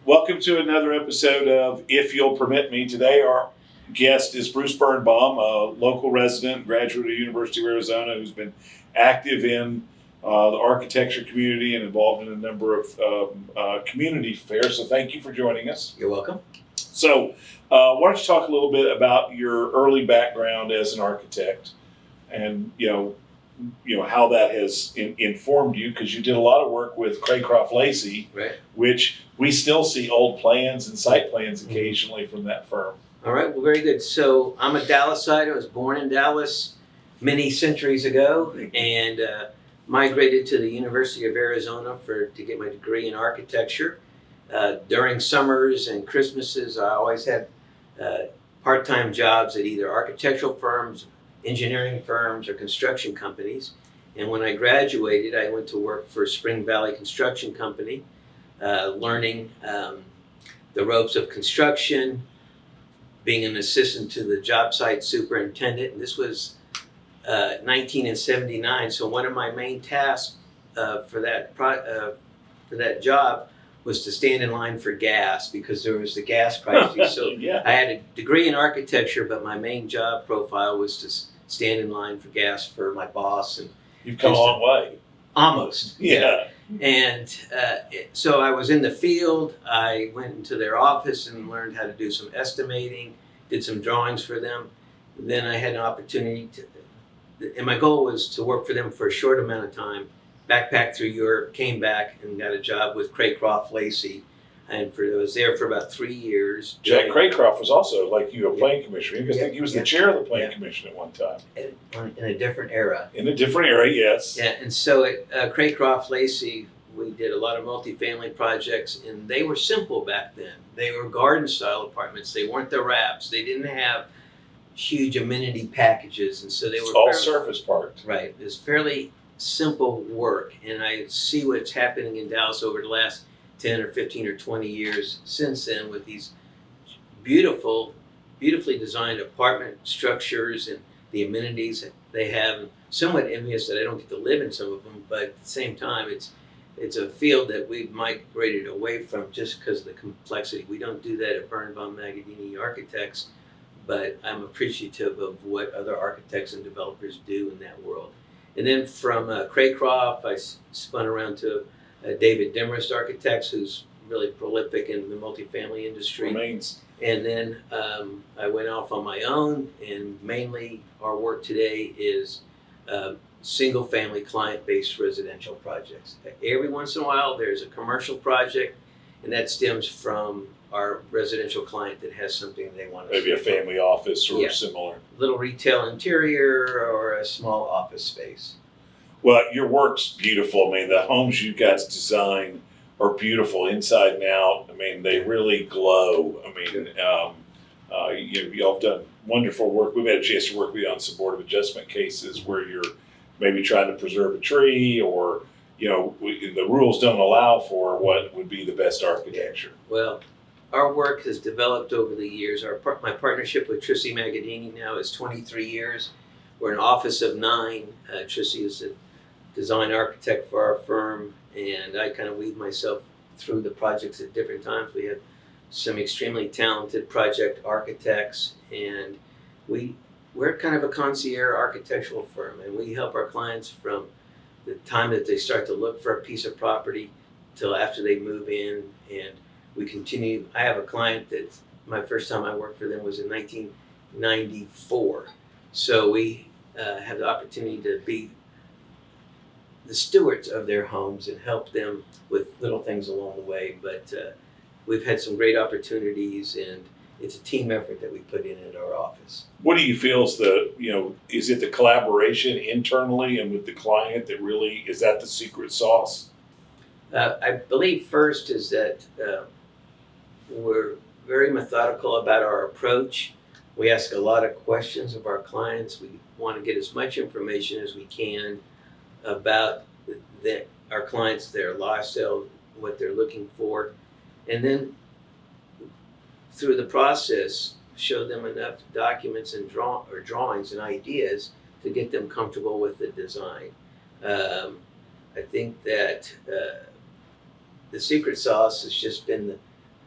Welcome to another episode of If You'll Permit Me. Today our guest is Bruce Bernbaum, a local resident, graduate of the University of Arizona, who's been active in the architecture community and involved in a number of community fairs. So thank you for joining us. You're welcome. So why don't you talk a little bit about your early background as an architect and, how that has informed you, because you did a lot of work with Craycroft Lacey, Right. which we still see old plans and site plans occasionally from that firm. All right. Well, very good. So I'm a Dallasite. I was born in Dallas many centuries ago and migrated to the University of Arizona to get my degree in architecture. During summers and Christmases, I always had part-time jobs at either architectural firms, engineering firms, or construction companies. And when I graduated, I went to work for Spring Valley Construction Company, learning the ropes of construction, being an assistant to the job site superintendent. And this was 1979. So one of my main tasks for that job was to stand in line for gas, because there was the gas crisis. So Yeah. I had a degree in architecture, but my main job profile was to stand in line for gas for my boss. And You've come a long way. almost. Yeah. And so I was in the field. I went into their office and learned how to do some estimating, did some drawings for them. Then I had an opportunity and my goal was to work for them for a short amount of time, backpacked through Europe, came back and got a job with Craycroft Lacey. And I was there for about 3 years. Jack Craycroft was also, like you, a plan commissioner. I think he was the Yeah. chair of the plan Yeah. commission at one time. In a different era. In a different area, yes. Yeah, and so at Craycroft Lacey, we did a lot of multifamily projects, and they were simple back then. They were garden-style apartments. They weren't the wraps. They didn't have huge amenity packages, and so they were All surface parked. right. It was fairly simple work, and I see what's happening in Dallas over the last 10 or 15 or 20 years since then with these beautifully designed apartment structures and the amenities that they have. I'm somewhat envious that I don't get to live in some of them, but at the same time, it's a field that we've migrated away from just because of the complexity. We don't do that at BernbaumMagadini Architects, but I'm appreciative of what other architects and developers do in that world. And then from Craycroft, I spun around to David Demarest Architects, who's really prolific in the multifamily industry. Remains. And then I went off on my own, and mainly our work today is single-family client-based residential projects. Every once in a while, there's a commercial project, and that stems from our residential client that has something they want to Maybe a family office or Yeah. similar. little retail interior or a small office space. Well, your work's beautiful. I mean, the homes you guys design are beautiful inside and out. I mean, they really glow. I mean, y'all have done wonderful work. We've had a chance to work with you on some Board of Adjustment cases where you're maybe trying to preserve a tree, or, the rules don't allow for what would be the best architecture. Well, our work has developed over the years. My partnership with Trissy Magadini now is 23 years. We're an office of 9. Trissy is a design architect for our firm, and I kind of weave myself through the projects at different times. We have some extremely talented project architects, and we're kind of a concierge architectural firm, and we help our clients from the time that they start to look for a piece of property till after they move in. And we continue. I have a client that my first time I worked for them was in 1994. So we have the opportunity to be the stewards of their homes and help them with little things along the way. But we've had some great opportunities, and it's a team effort that we put in at our office. What do you feel is is it the collaboration internally and with the client that really, is that the secret sauce? I believe first is that we're very methodical about our approach. We ask a lot of questions of our clients. We want to get as much information as we can about our clients, their lifestyle, what they're looking for, and then through the process, show them enough documents and drawings and ideas to get them comfortable with the design. I think that the secret sauce has just been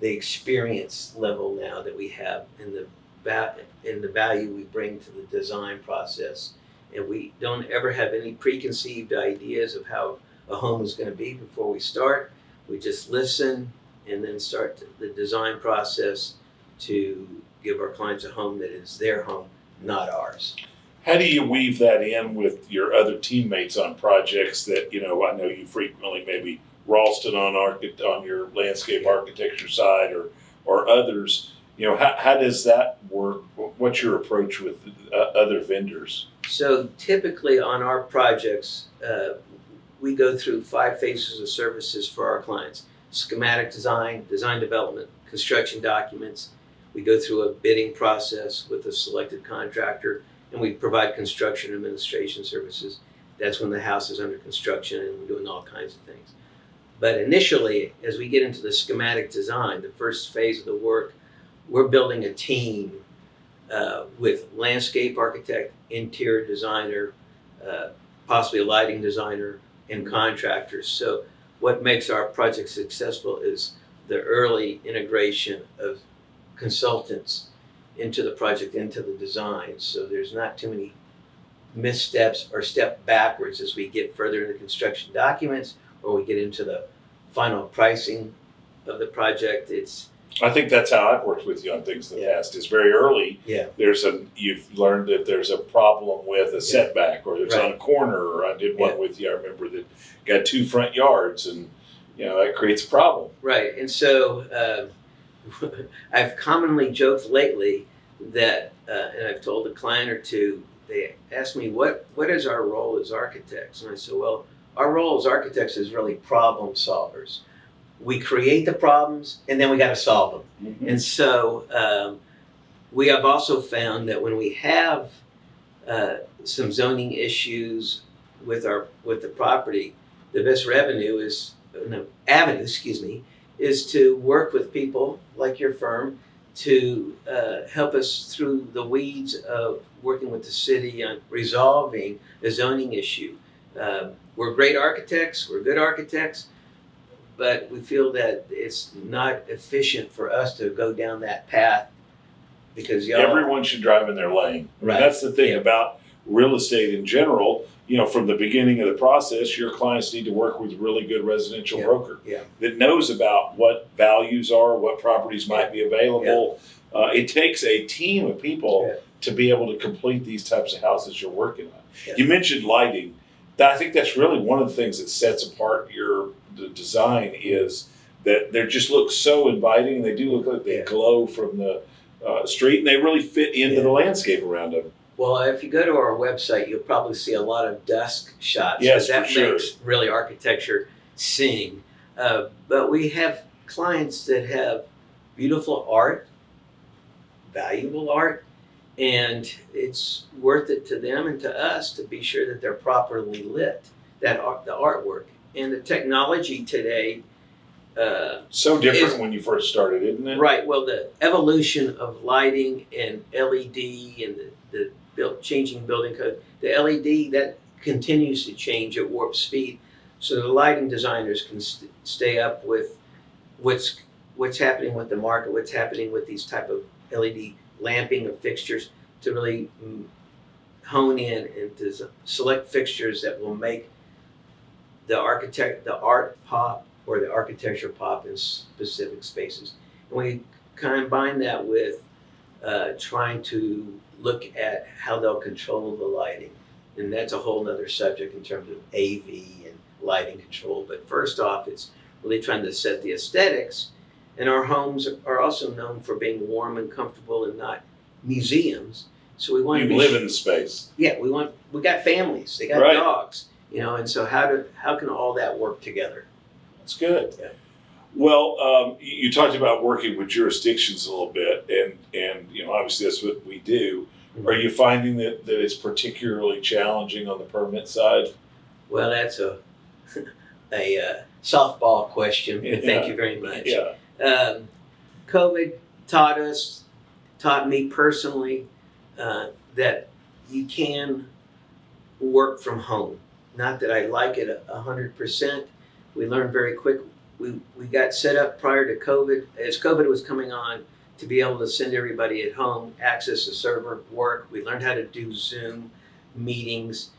the experience level now that we have and the value we bring to the design process. And we don't ever have any preconceived ideas of how a home is going to be before we start. We just listen and then start the design process to give our clients a home that is their home, not ours. How do you weave that in with your other teammates on projects that, I know you frequently, maybe Ralston on your landscape architecture side or others, how does that work? What's your approach with other vendors? So typically on our projects, we go through 5 phases of services for our clients: schematic design, design development, construction documents. We go through a bidding process with a selected contractor, and we provide construction administration services. That's when the house is under construction and we're doing all kinds of things. But initially, as we get into the schematic design, the first phase of the work, we're building a team with landscape architect, interior designer, possibly a lighting designer, and contractors. So what makes our project successful is the early integration of consultants into the project, into the design. So there's not too many missteps or step backwards as we get further into construction documents or we get into the final pricing of the project. I think that's how I've worked with you on things in the past. Is very early. Yeah. You've learned that there's a problem with a setback, or it's on a corner. Or I did one with you. I remember that got 2 front yards, and that creates a problem. Right. And so I've commonly joked lately that, and I've told a client or two, they ask me what is our role as architects, and I said, well, our role as architects is really problem solvers. We create the problems and then we got to solve them. Mm-hmm. And so we have also found that when we have some zoning issues with the property, the best avenue is to work with people like your firm to help us through the weeds of working with the city on resolving the zoning issue. We're great architects, we're good architects, but we feel that it's not efficient for us to go down that path because everyone should drive in their lane. Right. That's the thing about real estate in general. From the beginning of the process, your clients need to work with a really good residential broker that knows about what values are, what properties might be available. It takes a team of people to be able to complete these types of houses you're working on. Yeah. You mentioned lighting. I think that's really one of the things that sets apart the design is that they just look so inviting. They do look like they glow from the street, and they really fit into the landscape around them. Well, if you go to our website, you'll probably see a lot of dusk shots. Yes, that for sure. makes really architecture sing. But we have clients that have beautiful art, valuable art, and it's worth it to them and to us to be sure that they're properly lit, the artwork. And the technology today so different when you first started, isn't it? Right. Well, the evolution of lighting and LED and the changing building code, the LED, that continues to change at warp speed. So the lighting designers can stay up with what's happening with the market, what's happening with these type of LED lamping of fixtures to really hone in and to select fixtures that will make the art pop or the architecture pop in specific spaces. And we combine that with trying to look at how they'll control the lighting. And that's a whole nother subject in terms of AV and lighting control. But first off, it's really trying to set the aesthetics. And our homes are also known for being warm and comfortable and not museums. So we want to live in the space. Yeah, we got families, they got dogs, and so how can all that work together? That's good. Yeah. Well, you talked about working with jurisdictions a little bit, and obviously that's what we do. Mm-hmm. Are you finding that it's particularly challenging on the permit side? Well, that's a softball question, but thank you very much. Yeah. COVID taught me personally that you can work from home. Not that I like it 100%. We learned very we got set up prior to COVID, as COVID was coming on, to be able to send everybody at home access to server work. We learned how to do Zoom meetings.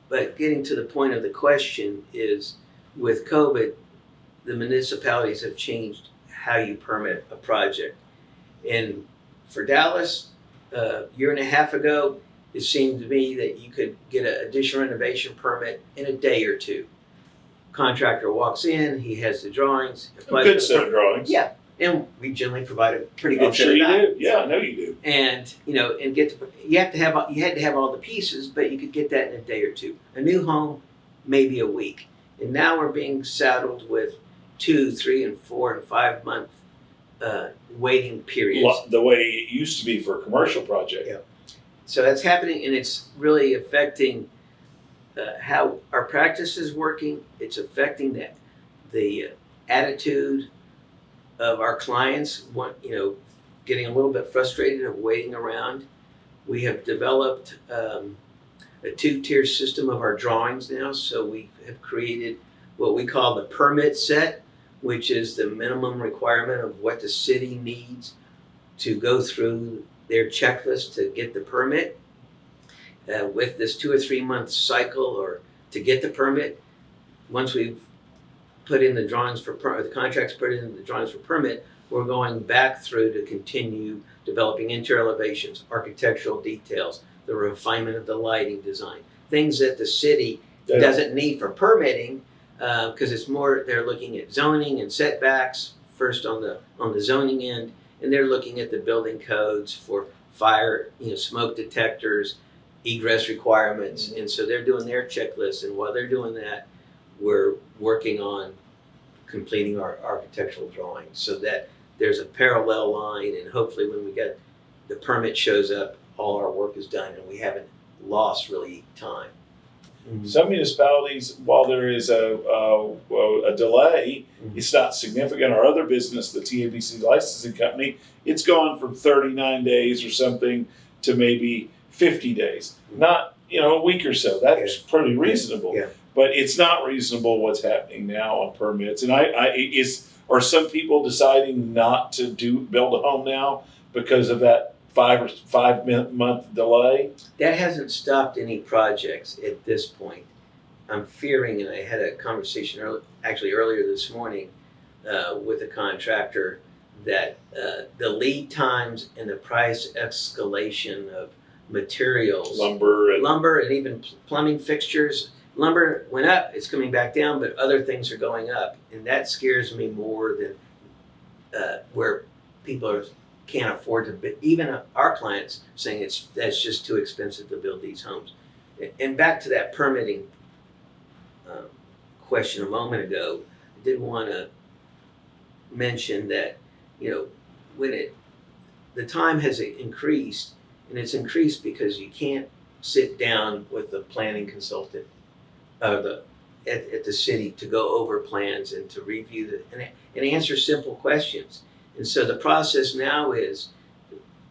But getting to the point of the question is, with COVID, the municipalities have changed how you permit a project. And for Dallas, a year and a half ago, it seemed to me that you could get an additional renovation permit in a day or two. Contractor walks in, he has the drawings. A good set of drawings. Yeah, and we generally provide a pretty good I'm set sure of you that. do. Yeah, I know you do. And and you had to have all the pieces, but you could get that in a day or two. A new home, maybe a week. And now we're being saddled with 2, 3, and 4, and 5 month waiting periods. The way it used to be for a commercial project. Yeah. So that's happening, and it's really affecting how our practice is working. It's affecting the attitude of our clients. Getting a little bit frustrated of waiting around. We have developed a 2-tier system of our drawings now. So we have created what we call the permit set, which is the minimum requirement of what the city needs to go through their checklist to get the permit. With this 2 or 3 month cycle, or to get the permit, once we've put in the drawings for the contracts put in the drawings for permit, we're going back through to continue developing interior elevations, architectural details, the refinement of the lighting design, things that the city doesn't need for permitting, because it's more they're looking at zoning and setbacks first on the zoning end, and they're looking at the building codes for fire, smoke detectors, egress requirements, and so they're doing their checklists. And while they're doing that, we're working on completing our architectural drawings so that there's a parallel line, and hopefully when we get the permit shows up, all our work is done and we haven't lost really time. Some municipalities, while there is a delay, it's not significant. Our other business, the TABC licensing company, it's gone from 39 days or something to maybe 50 days. Not, a week or so. That's pretty reasonable. Yeah. But it's not reasonable what's happening now on permits. And are some people deciding not to build a home now because of that 5 month delay? That hasn't stopped any projects at this point. I'm fearing, and I had a conversation earlier this morning with a contractor, that the lead times and the price escalation of materials, lumber and even plumbing fixtures. Lumber went up, it's coming back down, but other things are going up. And that scares me more than where people can't afford to build. Even our clients saying that's just too expensive to build these homes. And back to that permitting question a moment ago, I did want to mention that, when the time has increased, and it's increased because you can't sit down with the planning consultant at the city to go over plans and to review and answer simple questions. And so the process now is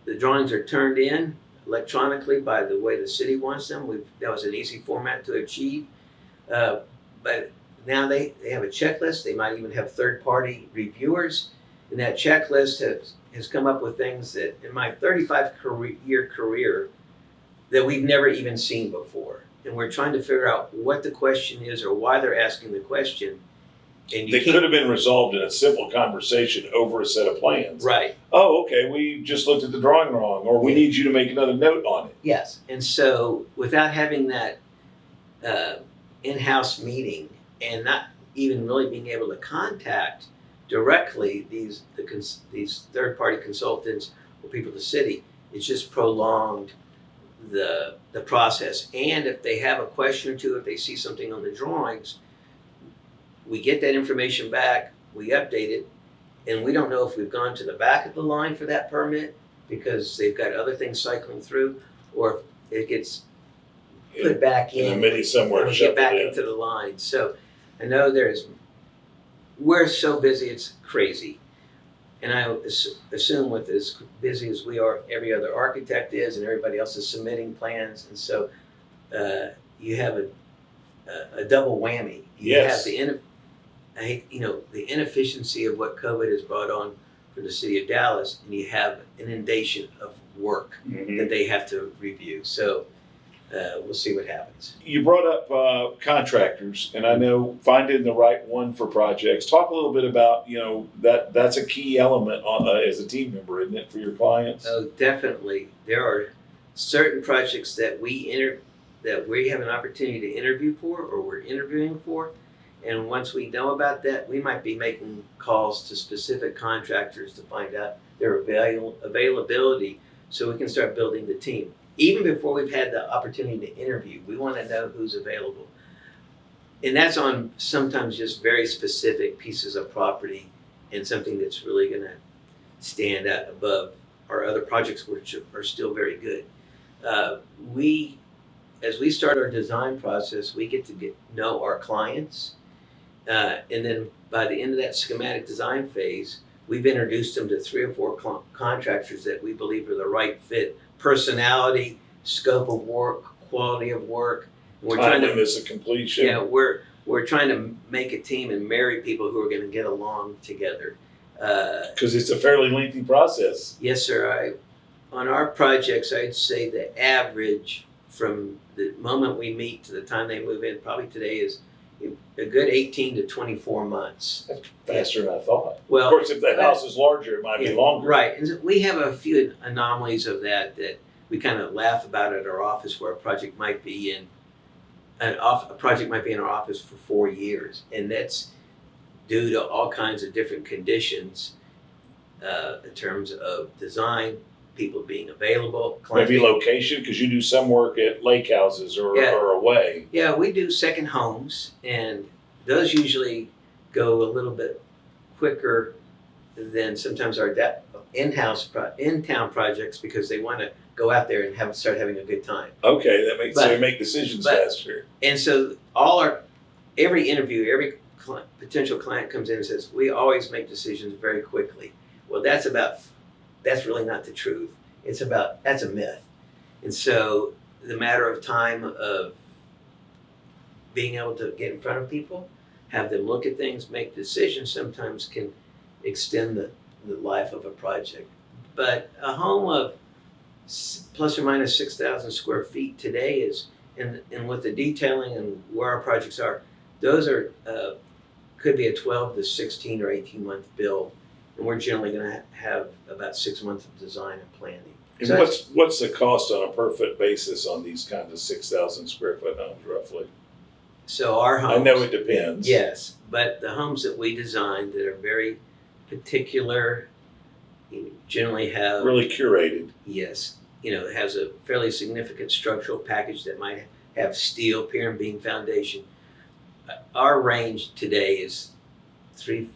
the drawings are turned in electronically by the way the city wants them. That was an easy format to achieve. But now they have a checklist. They might even have third-party reviewers. And that checklist has come up with things that in my 35-year career that we've never even seen before. And we're trying to figure out what the question is or why they're asking the question. And they could have been resolved in a simple conversation over a set of plans. Right. Oh, okay, we just looked at the drawing wrong, or we need you to make another note on it. Yes. And so without having that in-house meeting and not even really being able to contact directly these third-party consultants or people at the city, it's just prolonged the process. And if they have a question or two, if they see something on the drawings, we get that information back, we update it, and we don't know if we've gone to the back of the line for that permit because they've got other things cycling through, or if it gets put back in maybe somewhere and we get back into the line. So I know we're so busy, it's crazy. And I assume with as busy as we are, every other architect is, and everybody else is submitting plans. And so you have a double whammy. You Yes. have the inefficiency of what COVID has brought on for the city of Dallas, and you have an inundation of work Mhm. that they have to review. So we'll see what happens. You brought up contractors, and I know finding the right one for projects. Talk a little bit about, that's a key element as a team member, isn't it, for your clients? Oh, definitely. There are certain projects that we have an opportunity to interview for, or we're interviewing for. And once we know about that, we might be making calls to specific contractors to find out their availability so we can start building the team. Even before we've had the opportunity to interview, we want to know who's available. And that's on sometimes just very specific pieces of property and something that's really going to stand out above our other projects, which are still very good. As we start our design process, we get to know our clients. And then by the end of that schematic design phase, we've introduced them to 3 or 4 contractors that we believe are the right fit. Personality, scope of work, quality of work. We're trying to miss a completion. Yeah, we're trying to make a team and marry people who are going to get along together. Because it's a fairly lengthy process. Yes, sir. On our projects, I'd say the average from the moment we meet to the time they move in, probably today, is a good 18 to 24 months. That's faster than I thought. Well, of course, if the house is larger, it might be longer. Right. And so we have a few anomalies of that we kind of laugh about at our office, where a project might be in our office for 4 years, and that's due to all kinds of different conditions in terms of design, people being available, Maybe location, because you do some work at lake houses or away. Yeah, we do second homes, and those usually go a little bit quicker than sometimes our in-town projects, because they want to go out there and start having a good time. Okay, that makes so make decisions faster. And so every interview, every potential client comes in and says, we always make decisions very quickly. Well, that's really not the truth. That's a myth. And so the matter of time of being able to get in front of people, have them look at things, make decisions, sometimes can extend the life of a project. But a home of plus or minus 6,000 square feet today is, and with the detailing and where our projects are, those are could be a 12 to 16 or 18 month build. And we're generally going to have about 6 months of design and planning. And so what's the cost on a per foot basis on these kinds of 6,000 square foot homes, roughly? So our homes, I know it depends. Yes, but the homes that we design that are very particular, generally have really curated. Yes, it has a fairly significant structural package that might have steel, pier and beam foundation. Our range today is $350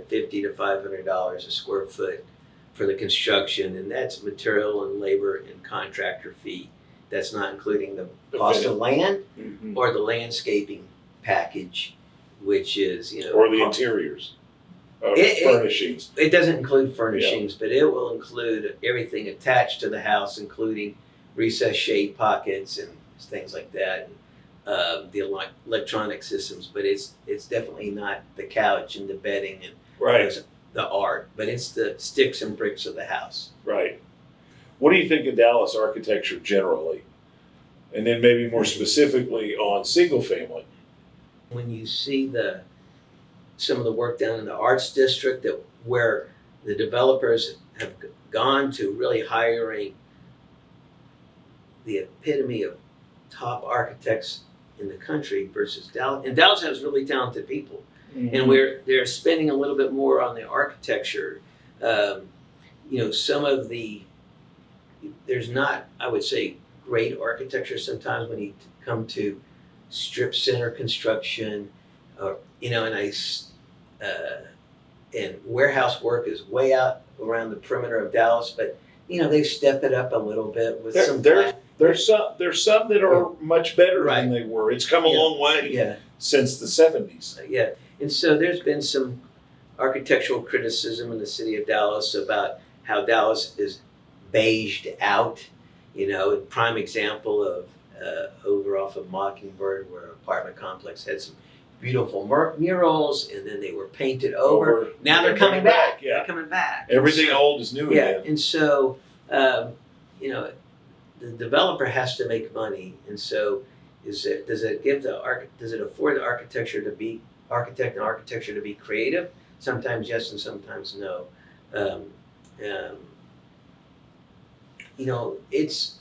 to $500 a square foot for the construction, and that's material and labor and contractor fee. That's not including the cost of land or the landscaping package, which is or the interiors, furnishings. It doesn't include furnishings, but it will include everything attached to the house, including recessed shade pockets and things like that. The electronic systems, but it's definitely not the couch and the bedding and the art, but it's the sticks and bricks of the house. Right. What do you think of Dallas architecture generally? And then maybe more specifically on single family? When you see some of the work down in the Arts District, where the developers have gone to really hiring the epitome of top architects in the country versus Dallas. And Dallas has really talented people. And they're spending a little bit more on the architecture. There's not, I would say, great architecture sometimes when you come to strip center construction, and warehouse work is way out around the perimeter of Dallas, but they've stepped it up a little bit with There's some that are much better than they were. It's come a long way since the 70s. Yeah, and so there's been some architectural criticism in the city of Dallas about how Dallas is beiged out. A prime example of over off of Mockingbird, where an apartment complex had some beautiful murals, and then they were painted over. Now they're coming back. Yeah, they're coming back. everything So, old is new yeah, again. and so you know, the developer has to make money, and so does it afford the architect and architecture to be creative? Sometimes yes, and sometimes no.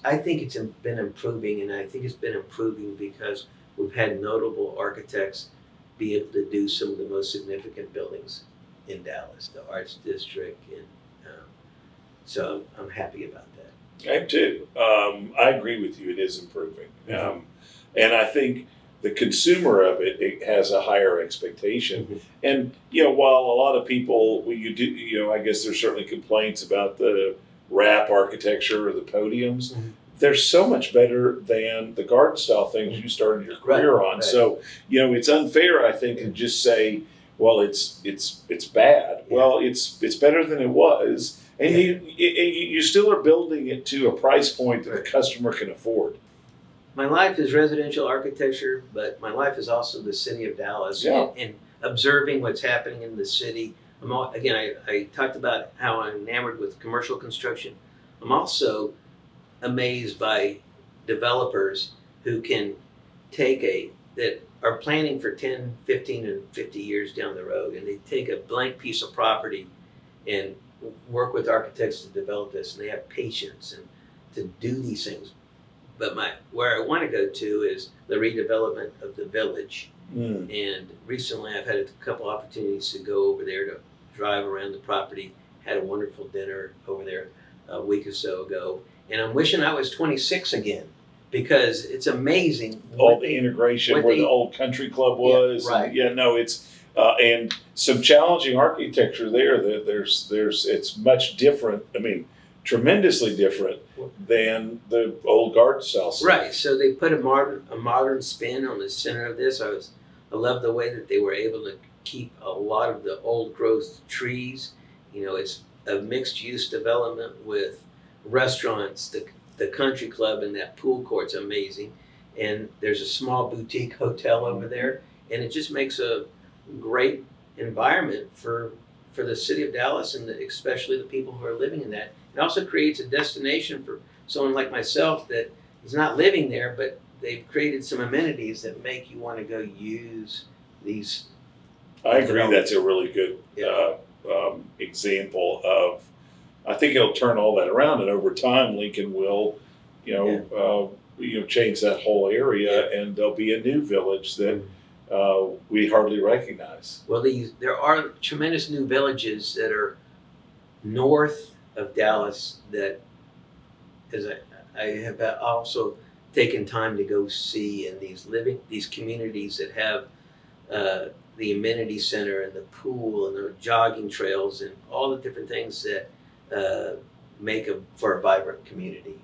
I think it's been improving, and I think it's been improving because we've had notable architects be able to do some of the most significant buildings in Dallas, the Arts District, and so I'm happy about that. I am too. I agree with you. It is improving, and I think the consumer of it has a higher expectation. Mm-hmm. And while a lot of people, I guess there's certainly complaints about the wrap architecture or the podiums. Mm-hmm. They're so much better than the garden style things you started your career on. Right. So it's unfair, I think, to just say, well, it's bad. Yeah. Well, it's better than it was, and you still are building it to a price point that the customer can afford. My life is residential architecture, but my life is also the city of Dallas, and observing what's happening in the city. I talked about how I'm enamored with commercial construction. I'm also amazed by developers who can that are planning for 10, 15, and 50 years down the road, and they take a blank piece of property and work with architects to develop this, and they have patience and to do these things. But where I want to go to is the redevelopment of the village. And recently I've had a couple opportunities to go over there to drive around the property. Had a wonderful dinner over there a week or so ago. And I'm wishing I was 26 again, because it's amazing. All the integration where the old country club was. Yeah, right. It's and some challenging architecture there. It's much different. I mean, tremendously different than the old garden style stuff. Right. So they put a modern spin on the center of this. I love the way that they were able to keep a lot of the old growth trees. It's a mixed use development with restaurants, the country club, and that pool court's amazing. And there's a small boutique hotel over there, and it just makes a great environment for the city of Dallas, and especially the people who are living in that. It also creates a destination for someone like myself that is not living there, but they've created some amenities that make you want to go use these. I agree. That's a really good example of. I think it'll turn all that around, and over time, Lincoln will, change that whole area, and there'll be a new village that we hardly recognize. Well, there are tremendous new villages that are north of Dallas that, as I have also taken time to go see, in these communities that have the amenity center and the pool and the jogging trails and all the different things that make for a vibrant community.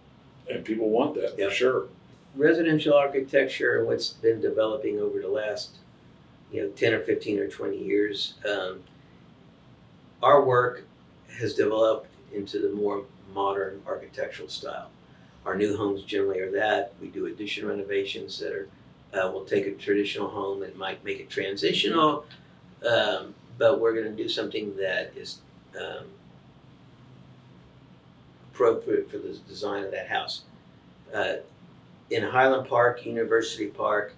And people want that, for sure. Residential architecture, what's been developing over the last 10 or 15 or 20 years, our work has developed into the more modern architectural style. Our new homes generally are that. We do addition renovations that are, we'll take a traditional home and might make it transitional, but we're going to do something that is appropriate for the design of that house. In Highland Park, University Park,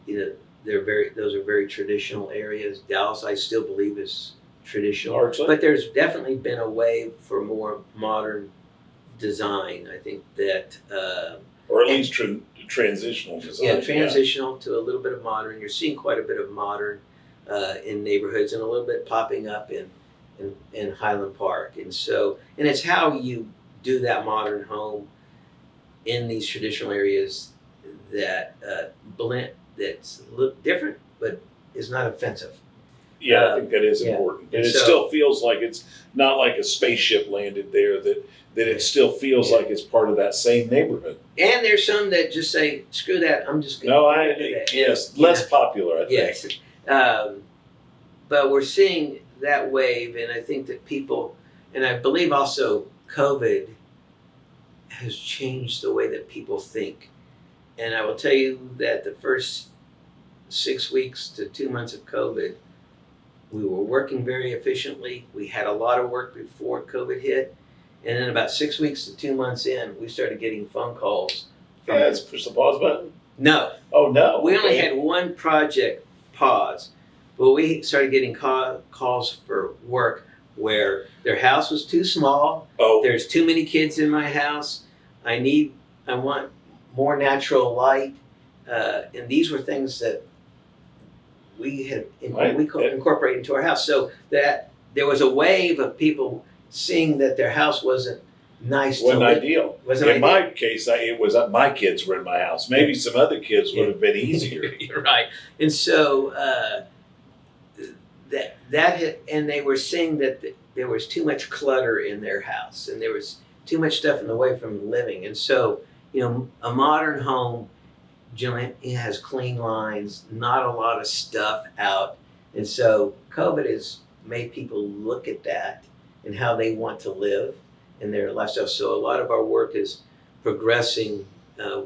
those are very traditional areas. Dallas, I still believe, is traditional, Largely. But there's definitely been a wave for more modern design. I think that, or at least transitional design. Yeah, transitional to a little bit of modern. You're seeing quite a bit of modern in neighborhoods, and a little bit popping up in Highland Park. And it's how you do that modern home in these traditional areas that blend, that's a little different, but is not offensive. Yeah, I think that is important. And it still feels like it's not like a spaceship landed there, that it still feels like it's part of that same neighborhood. And there's some that just say, screw that, I'm just going to do that. Yes, less popular, I think. Yes. But we're seeing that wave, and I think that people, and I believe also COVID has changed the way that people think. And I will tell you that the first 6 weeks to 2 months of COVID, we were working very efficiently. We had a lot of work before COVID hit. And then about 6 weeks to 2 months in, we started getting phone calls. Yeah, let's push the pause button. No, Oh, no. we only Okay. had one project pause, but we started getting calls for work where their house was too small. Oh, There's too many kids in my house. I want more natural light. And these were things that we had Right. incorporated into our house. So that there was a wave of people seeing that their house wasn't nice to wasn't live. ideal. Wasn't In ideal. my case, it was my kids were in my house. Maybe some other kids would have been easier. You're right. And so and they were saying that there was too much clutter in their house, and there was too much stuff in the way from living. And so, a modern home generally has clean lines, not a lot of stuff out. And so COVID has made people look at that and how they want to live in their lifestyle. So a lot of our work is progressing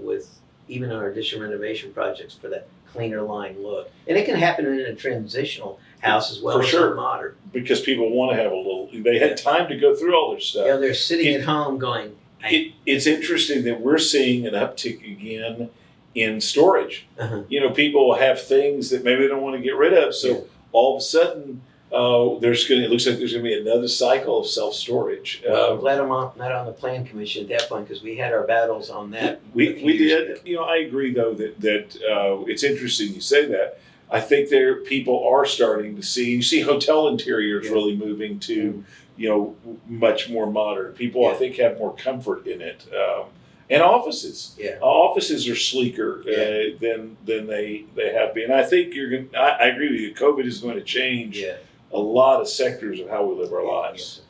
with even our addition renovation projects for that cleaner line look. And it can happen in a transitional house as well For as sure. a modern. Because people want to have a little, they had time to go through all their stuff. They're sitting at home going, It's interesting that we're seeing an uptick again in storage. Uh-huh. People have things that maybe they don't want to get rid of. So Yeah. all of a sudden, it looks like there's going to be another cycle of self-storage. I'm glad I'm not on the plan commission at that point because we had our battles on that. We a few years did. ago. I agree though that it's interesting you say that. I think people are starting to see. You see hotel interiors Yeah. really moving to much more modern. People I Yeah. think have more comfort in it. And offices. Yeah. Offices are sleeker Yeah. than they have been. I think you're going. I agree with you. COVID is going to change Yeah. a lot of sectors of how we live our lives,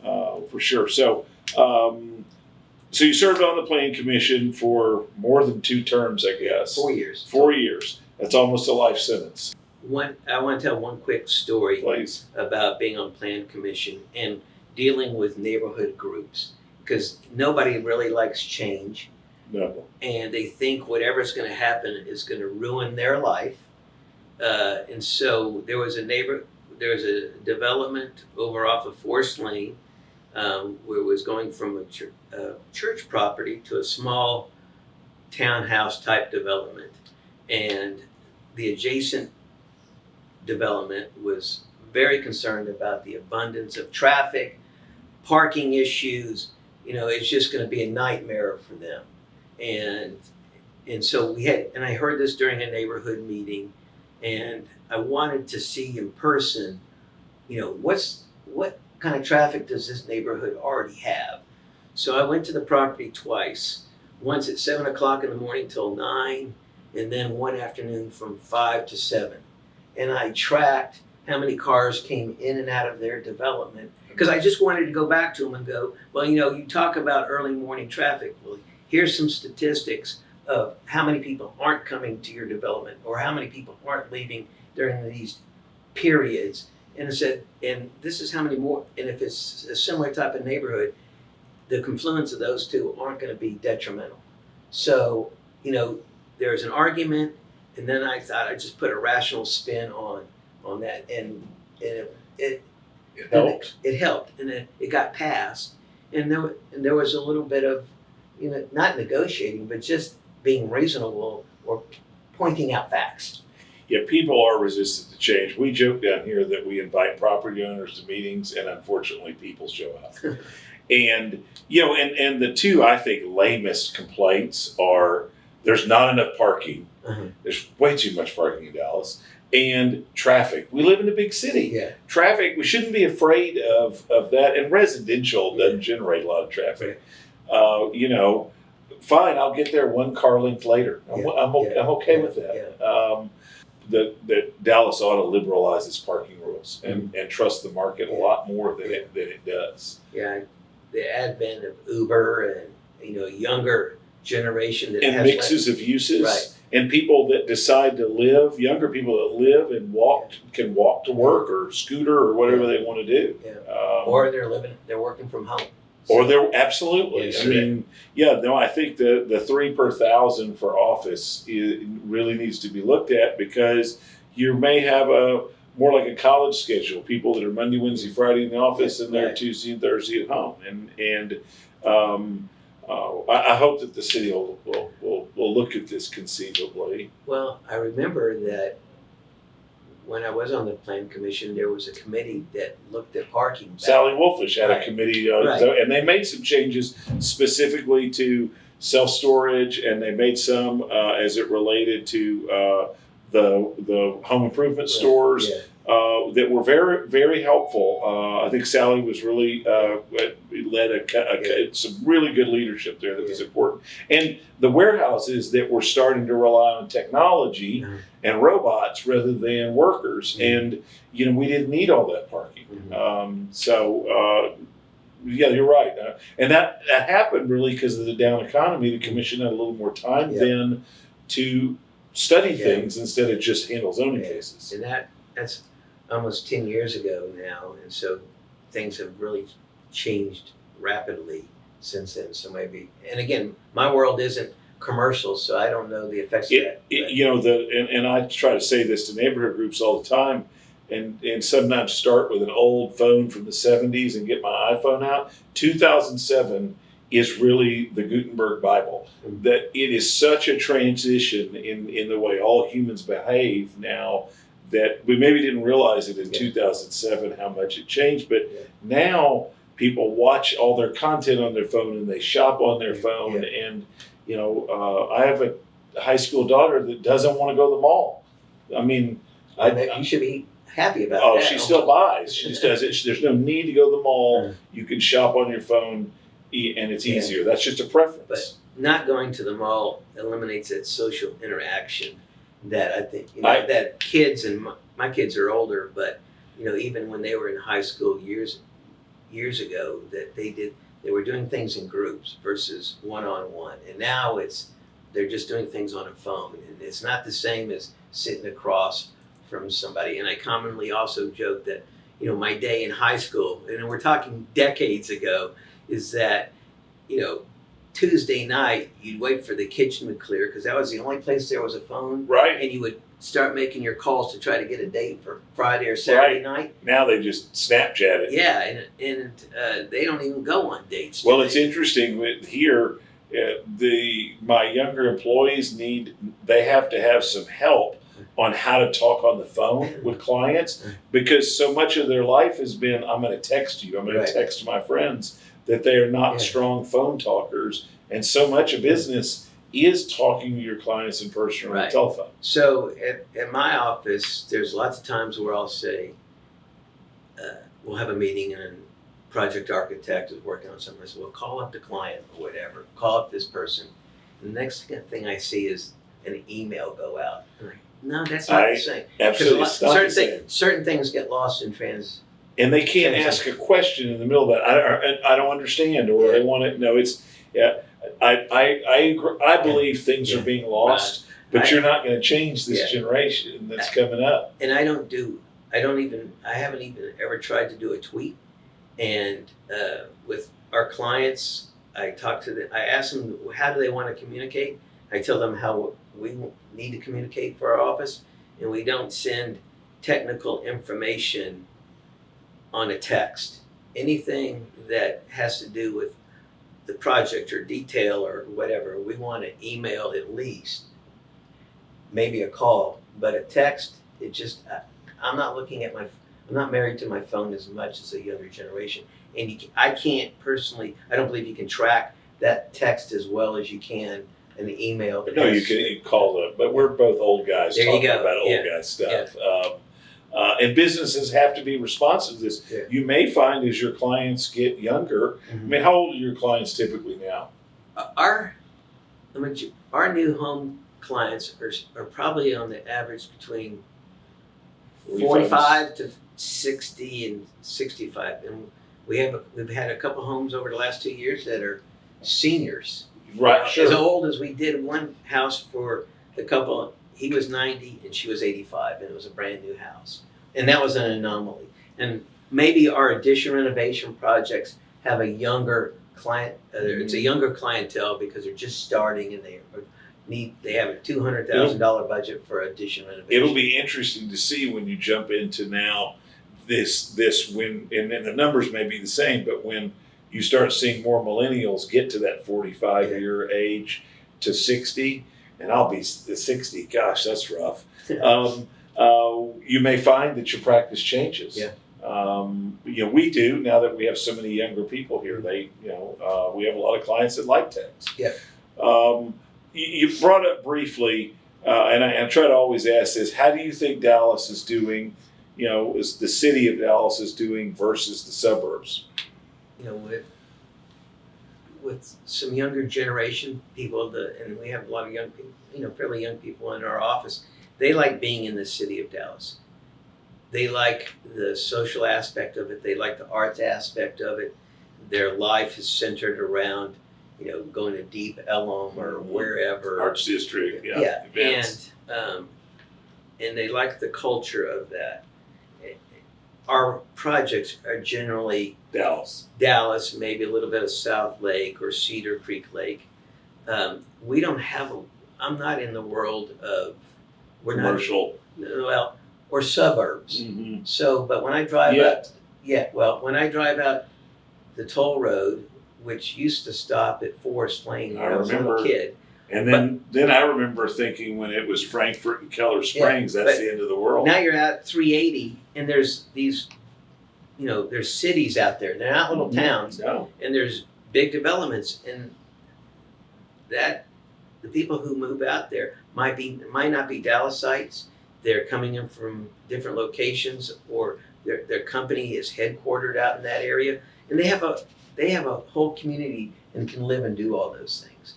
for sure. So, so you served on the Planning Commission for more than 2 terms, I guess. 4 years. 4 years. That's almost a life sentence. I want to tell one quick story Please. about being on Plan Commission and dealing with neighborhood groups because nobody really likes change No. and they think whatever's going to happen is going to ruin their life. And so there was a development over off of Forest Lane where it was going from a church property to a small townhouse type development. And the adjacent development was very concerned about the abundance of traffic, parking issues. It's just going to be a nightmare for them. And so I heard this during a neighborhood meeting, and I wanted to see in person, what kind of traffic does this neighborhood already have? So I went to the property twice, once at 7 o'clock in the morning till 9, and then one afternoon from 5 to 7. And I tracked how many cars came in and out of their development because I just wanted to go back to them and go, well, you talk about early morning traffic. Well, here's some statistics of how many people aren't coming to your development or how many people aren't leaving during these periods. And I said, and this is how many more, and if it's a similar type of neighborhood, the confluence of those two aren't going to be detrimental. So, there's an argument, and then I thought I'd just put a rational spin on that, and it helped. It helped, and it got passed, and there was a little bit of, not negotiating, but just being reasonable or pointing out facts. Yeah, people are resistant to change. We joke down here that we invite property owners to meetings, and unfortunately, people show up. And and the two I think lamest complaints are there's not enough parking. Uh-huh. There's way too much parking in Dallas, and traffic. We live in a big city. Yeah. Traffic. We shouldn't be afraid of that. And residential doesn't generate a lot of traffic. Fine. I'll get there one car length later. I'm okay with that. Yeah. That Dallas ought to liberalize its parking rules and trust the market a lot more than it does. Yeah, the advent of Uber and younger generation that And has mixes of uses. Right. And people that decide to live, younger people that live and can walk to work or scooter or whatever they want to do. Yeah. Or they're working from home. Or there, absolutely. Yes, I mean, yeah, no, I think the 3 per 1,000 for office really needs to be looked at, because you may have a more like a college schedule, people that are Monday, Wednesday, Friday in the office, and they're Right. Tuesday and Thursday at home. And I hope that the city will look at this conceivably. Well, I remember that when I was on the plan commission, there was a committee that looked at parking. back- Sally Wolfish had a Right. committee, Right. and they made some changes specifically to self-storage, and they made some as it related to the home improvement stores Yeah. that were very, very helpful. I think Sally was really led some really good leadership there that was important. And the warehouses that were starting to rely on technology Mhm. and robots rather than workers, and we didn't need all that parking. Yeah, you're right, and that happened really because of the down economy. The commission had a little more time then to study things instead of just handle zoning cases. And that's almost 10 years ago now, and so things have really changed rapidly since then. So maybe, and again, my world isn't commercial, so I don't know the effects of that. And I try to say this to neighborhood groups all the time, and sometimes start with an old phone from the 70s and get my iPhone out. 2007 is really the Gutenberg Bible. That it is such a transition in the way all humans behave now, that we maybe didn't realize it in 2007 how much it changed, but now people watch all their content on their phone and they shop on their phone. And I have a high school daughter that doesn't want to go to the mall. I mean, You should be happy about oh, that. she still buys. She just does it. There's no need to go to the mall. You can shop on your phone, and it's easier. That's just a preference. But not going to the mall eliminates that social interaction that I think that kids, and my kids are older, but even when they were in high school years ago, that they were doing things in groups versus one-on-one, and now they're just doing things on a phone, and it's not the same as sitting across from somebody. And I commonly also joke that my day in high school, and we're talking decades ago, is that Tuesday night, you'd wait for the kitchen to clear because that was the only place there was a phone. Right. And you would start making your calls to try to get a date for Friday or Saturday night. Now they just Snapchat it. Yeah, and they don't even go on dates. Well, it's interesting with here. My younger employees they have to have some help on how to talk on the phone with clients, because so much of their life has been, I'm going to text you, I'm going to text my friends, that they are not strong phone talkers. And so much of business is talking to your clients in person or on the telephone. So at my office, there's lots of times where I'll say, we'll have a meeting and a project architect is working on something. I say, well, call up the client or whatever, call up this person. And the next thing I see is an email go out. I'm like, no, that's not the same. Absolutely, certain things get lost in and they can't ask a question in the middle of that. I don't understand, or they want to know. It's I believe things are being lost, but you're not going to change this generation that's coming up. And I haven't even ever tried to do a tweet. And with our clients, I ask them, how do they want to communicate? I tell them how we need to communicate for our office, and we don't send technical information on a text. Anything that has to do with the project or detail or whatever, we want to email at least, maybe a call, but a text, I'm not married to my phone as much as the younger generation. And I don't believe you can track that text as well as you can an email. No, you can call them, but we're both old guys talking about old guy stuff. And businesses have to be responsive to this. Yeah. You may find as your clients get younger, I mean, how old are your clients typically now? Our new home clients are probably on the average between 45 to 60 and 65. And we've had a couple homes over the last 2 years that are seniors. Right, sure. As old as we did one house for the couple, he was 90 and she was 85, and it was a brand new house. And that was an anomaly. And maybe our addition renovation projects have a younger client. It's a younger clientele because they're just starting and they have a $200,000 budget for addition renovation. It'll be interesting to see when you jump into now this when, and the numbers may be the same, but when you start seeing more millennials get to that 45-year age to 60, and I'll be 60. Gosh, that's rough. You may find that your practice changes. Yeah. We do now that we have so many younger people here. We have a lot of clients that like techs. Yeah. You brought up briefly, and I try to always ask this: how do you think Dallas is doing? Is the city of Dallas is doing versus the suburbs? With some younger generation people, and we have a lot of young people, fairly young people in our office. They like being in the city of Dallas. They like the social aspect of it. They like the arts aspect of it. Their life is centered around, going to Deep Ellum or wherever. Arts District, Yeah, events. and they like the culture of that. Our projects are generally Dallas, maybe a little bit of South Lake or Cedar Creek Lake. We don't have I'm not in the world of commercial, or suburbs. Mm-hmm. So, but when I drive when I drive out the toll road, which used to stop at Forest Lane when I was a little kid. And then I remember thinking when it was Frankfurt and Keller Springs, that's the end of the world. Now you're at 380, and there's these, there's cities out there. They're not little towns, No. and there's big developments, and that the people who move out there might not be Dallasites. They're coming in from different locations, or their company is headquartered out in that area, and they have a whole community and can live and do all those things.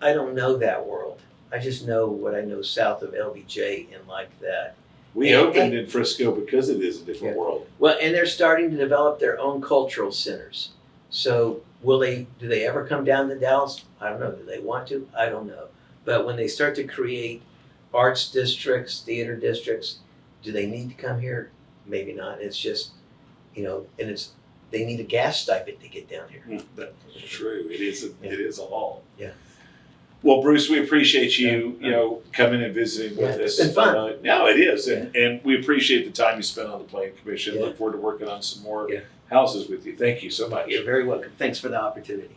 I don't know that world. I just know what I know south of LBJ and like that. We opened in Frisco because it is a different world. Well, and they're starting to develop their own cultural centers. So do they ever come down to Dallas? I don't know. Do they want to? I don't know. But when they start to create arts districts, theater districts, do they need to come here? Maybe not. It's just, and they need a gas stipend to get down here. That's true. It is a haul. Yeah. Well, Bruce, we appreciate you, coming and visiting with us. It's been fun. No, it is, and we appreciate the time you spent on the Planning Commission. Yeah. Look forward to working on some more houses with you. Thank you so much. You're very welcome. Thanks for the opportunity.